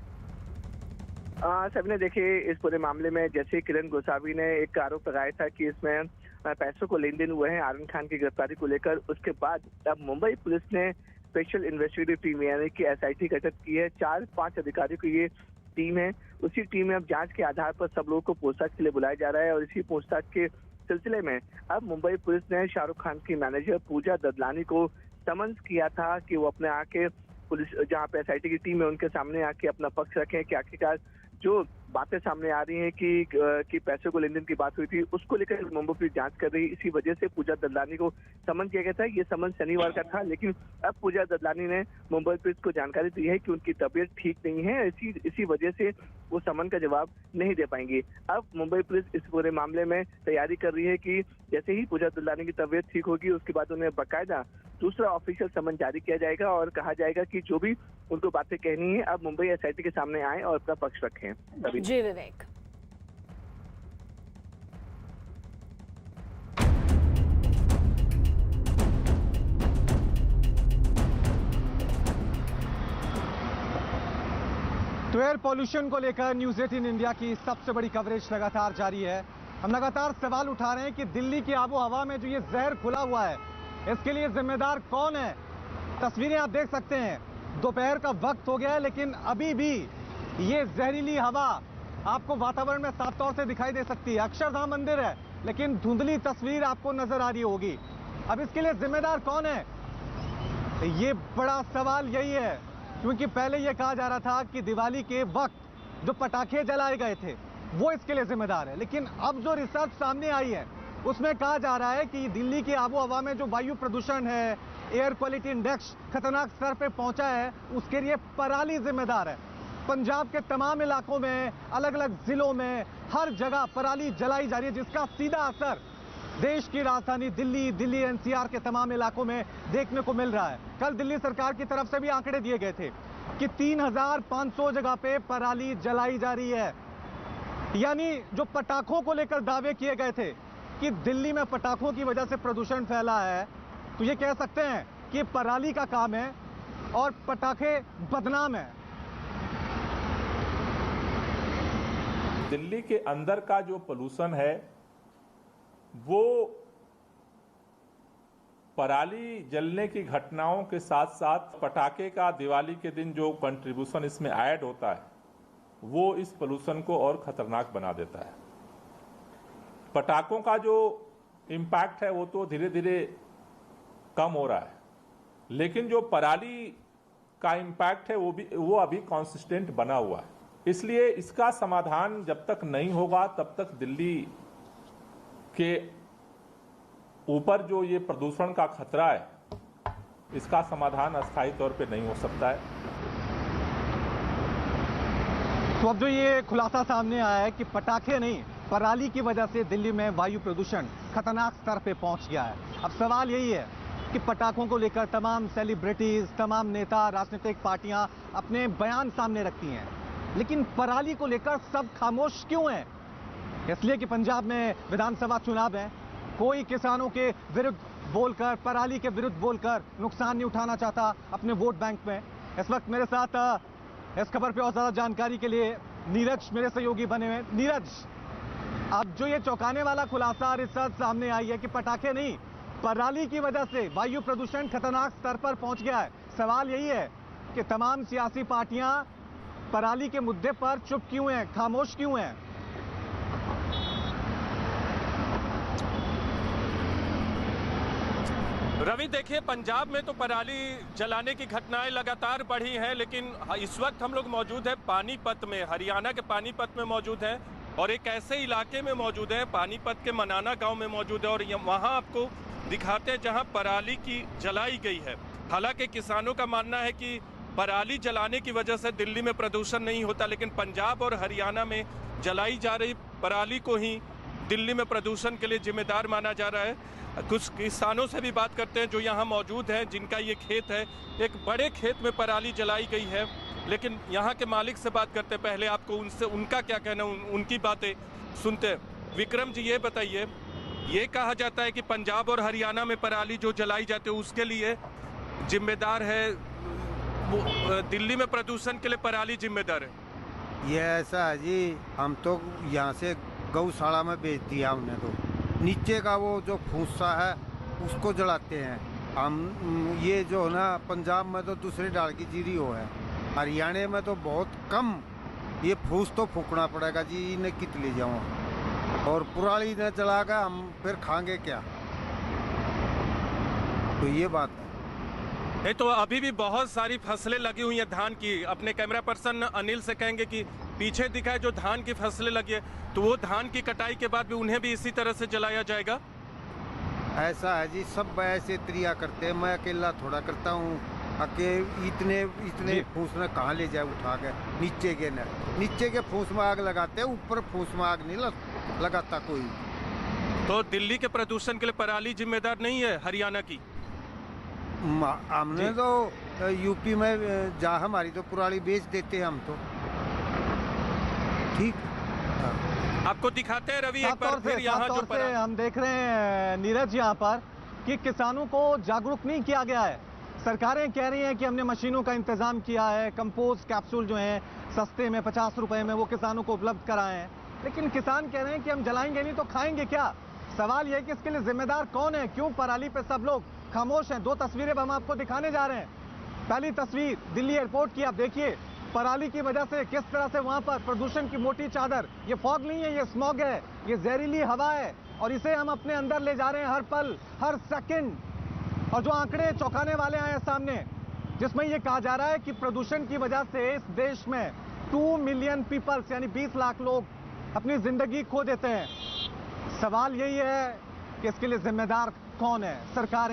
सबने देखिए, इस पूरे मामले में जैसे किरण गोसावी ने एक आरोप लगाया था कि इसमें पैसों को लेन देन हुए हैं आर्यन खान की गिरफ्तारी को लेकर, उसके बाद अब मुंबई पुलिस ने स्पेशल इन्वेस्टिगेटिव टीम यानी कि एसआईटी गठित की है। 4-5 अधिकारियों की ये टीम है। उसी टीम में अब जांच के आधार पर सब लोगों को पूछताछ के लिए बुलाया जा रहा है और इसी पूछताछ के सिलसिले में अब मुंबई पुलिस ने शाहरुख खान की मैनेजर पूजा ददलानी को समन्स किया था कि वो अपने आके पुलिस जहाँ पे एसआईटी की टीम है उनके सामने आके अपना पक्ष रखें कि आखिरकार जो बातें सामने आ रही हैं कि पैसों को लेन देन की बात हुई थी, उसको लेकर मुंबई पुलिस जांच कर रही है। इसी वजह से पूजा ददलानी को समन किया गया था। ये समन शनिवार का था, लेकिन अब पूजा ददलानी ने मुंबई पुलिस को जानकारी दी है कि उनकी तबीयत ठीक नहीं है। इसी वजह से वो समन का जवाब नहीं दे पाएंगी। अब मुंबई पुलिस इस पूरे मामले में तैयारी कर रही है कि जैसे ही पूजा ददलानी की तबीयत ठीक होगी, उसके बाद उन्हें बाकायदा दूसरा ऑफिशियल समन जारी किया जाएगा और कहा जाएगा कि जो भी उनको बातें कहनी है अब मुंबई एसआईटी के सामने आए और अपना पक्ष रखें। जी विवेक। तो एयर पॉल्यूशन को लेकर न्यूज 18 इंडिया की सबसे बड़ी कवरेज लगातार जारी है। हम लगातार सवाल उठा रहे हैं कि दिल्ली की आबो हवा में जो ये जहर खुला हुआ है, इसके लिए जिम्मेदार कौन है। तस्वीरें आप देख सकते हैं, दोपहर का वक्त हो गया है, लेकिन अभी भी ये जहरीली हवा आपको वातावरण में साफ तौर से दिखाई दे सकती है। अक्षरधाम मंदिर है, लेकिन धुंधली तस्वीर आपको नजर आ रही होगी। अब इसके लिए जिम्मेदार कौन है, ये बड़ा सवाल यही है, क्योंकि पहले यह कहा जा रहा था कि दिवाली के वक्त जो पटाखे जलाए गए थे वो इसके लिए जिम्मेदार है, लेकिन अब जो रिसर्च सामने आई है उसमें कहा जा रहा है कि दिल्ली की आबो हवा में जो वायु प्रदूषण है, एयर क्वालिटी इंडेक्स खतरनाक स्तर पे पहुंचा है, उसके लिए पराली जिम्मेदार है। पंजाब के तमाम इलाकों में, अलग अलग जिलों में हर जगह पराली जलाई जा रही है, जिसका सीधा असर देश की राजधानी दिल्ली एनसीआर के तमाम इलाकों में देखने को मिल रहा है। कल दिल्ली सरकार की तरफ से भी आंकड़े दिए गए थे कि 3500 जगह पे पराली जलाई जा रही है। यानी जो पटाखों को लेकर दावे किए गए थे कि दिल्ली में पटाखों की वजह से प्रदूषण फैला है, तो ये कह सकते हैं कि पराली का काम है और पटाखे बदनाम है। दिल्ली के अंदर का जो पोल्यूशन है वो पराली जलने की घटनाओं के साथ साथ पटाखे का दिवाली के दिन जो कंट्रीब्यूशन इसमें ऐड होता है वो इस पोल्यूशन को और खतरनाक बना देता है। पटाखों का जो इम्पैक्ट है वो तो धीरे धीरे कम हो रहा है, लेकिन जो पराली का इम्पैक्ट है वो अभी कॉन्सिस्टेंट बना हुआ है। इसलिए इसका समाधान जब तक नहीं होगा तब तक दिल्ली के ऊपर जो ये प्रदूषण का खतरा है इसका समाधान अस्थायी तौर पे नहीं हो सकता है। तो अब जो ये खुलासा सामने आया है कि पटाखे नहीं, पराली की वजह से दिल्ली में वायु प्रदूषण खतरनाक स्तर पे पहुंच गया है। अब सवाल यही है कि पटाखों को लेकर तमाम सेलिब्रिटीज, तमाम नेता, राजनीतिक पार्टियां अपने बयान सामने रखती हैं, लेकिन पराली को लेकर सब खामोश क्यों हैं? इसलिए कि पंजाब में विधानसभा चुनाव है, कोई किसानों के विरुद्ध बोलकर, पराली के विरुद्ध बोलकर नुकसान नहीं उठाना चाहता अपने वोट बैंक में। इस वक्त मेरे साथ इस खबर पे और ज्यादा जानकारी के लिए नीरज मेरे सहयोगी बने हुए। नीरज, अब जो ये चौंकाने वाला खुलासा रिसर्च सामने आई है कि पटाखे नहीं, पराली की वजह से वायु प्रदूषण खतरनाक स्तर पर पहुंच गया है। सवाल यही है कि तमाम सियासी पार्टियां पराली के मुद्दे पर चुप क्यों हैं, खामोश क्यों हैं? रवि, देखिए पंजाब में तो पराली जलाने की घटनाएं लगातार बढ़ी हैं, लेकिन इस वक्त हम लोग मौजूद हैं पानीपत में, हरियाणा के पानीपत में मौजूद हैं और एक ऐसे इलाके में मौजूद है, पानीपत के मनाना गांव में मौजूद है और वहां आपको दिखाते हैं जहां पराली की जलाई गई है। हालांकि किसानों का मानना है कि पराली जलाने की वजह से दिल्ली में प्रदूषण नहीं होता, लेकिन पंजाब और हरियाणा में जलाई जा रही पराली को ही दिल्ली में प्रदूषण के लिए जिम्मेदार माना जा रहा है। कुछ किसानों से भी बात करते हैं जो यहाँ मौजूद हैं, जिनका ये खेत है, एक बड़े खेत में पराली जलाई गई है, लेकिन यहाँ के मालिक से बात करते हैं। पहले आपको उनसे उनका क्या कहना, उनकी बातें सुनते हैं। विक्रम जी, ये बताइए, ये कहा जाता है कि पंजाब और हरियाणा में पराली जो जलाई जाती है उसके लिए जिम्मेदार है, दिल्ली में प्रदूषण के लिए पराली जिम्मेदार है। ये ऐसा है जी, हम तो यहाँ से गौशाला में बेच दिया हमने, तो नीचे का वो जो फूसा है उसको जलाते हैं हम। ये जो है ना पंजाब में तो दूसरे डाल की जीरी हो है, हरियाणा में तो बहुत कम, ये फूस तो फूकना पड़ेगा जी, इन्हें कित ले जाऊँ और पुराली ने जला कर हम फिर खाएंगे क्या? तो ये बात है। तो अभी भी बहुत सारी फसलें लगी हुई हैं धान की। अपने कैमरा पर्सन अनिल से कहेंगे कि पीछे दिखा है जो धान की फसलें लगी है, तो वो धान की कटाई के बाद भी उन्हें भी इसी तरह से जलाया जाएगा? ऐसा है जी, सब ऐसे त्रिया करते हैं, मैं अकेला थोड़ा करता हूँ। इतने फूस में कहाँ ले जाए उठा के, नीचे के फूस में आग लगाते हैं, ऊपर फूस में आग नहीं लगाता कोई। तो दिल्ली के प्रदूषण के लिए पराली जिम्मेदार नहीं है हरियाणा की? हमने तो यूपी में जा हमारी तो पुराली बेच देते हैं हम तो। ठीक, आपको दिखाते हैं रवि एक बार फिर यहाँ जो हम देख रहे हैं नीरज यहाँ पर कि किसानों को जागरूक नहीं किया गया है। सरकारें कह रही हैं कि हमने मशीनों का इंतजाम किया है, कंपोस्ट कैप्सूल जो हैं सस्ते में 50 रुपए में वो किसानों को उपलब्ध कराए हैं, लेकिन किसान कह रहे हैं कि हम जलाएंगे नहीं तो खाएंगे क्या। सवाल यह है कि इसके लिए जिम्मेदार कौन है, क्यों पराली पे सब लोग खामोश हैं। 2 तस्वीरें हम आपको दिखाने जा रहे हैं। पहली तस्वीर दिल्ली एयरपोर्ट की, आप देखिए पराली की वजह से किस तरह से वहां पर प्रदूषण की मोटी चादर, ये फॉग नहीं है, ये स्मॉग है, ये जहरीली हवा है और इसे हम अपने अंदर ले जा रहे हैं हर पल हर सेकंड। और जो आंकड़े चौंकाने वाले आए हैं सामने, जिसमें ये कहा जा रहा है कि प्रदूषण की वजह से इस देश में 2 मिलियन पीपल्स यानी 20 लाख लोग अपनी जिंदगी खो देते हैं। सवाल यही है कि इसके लिए जिम्मेदार कौन है? सरकार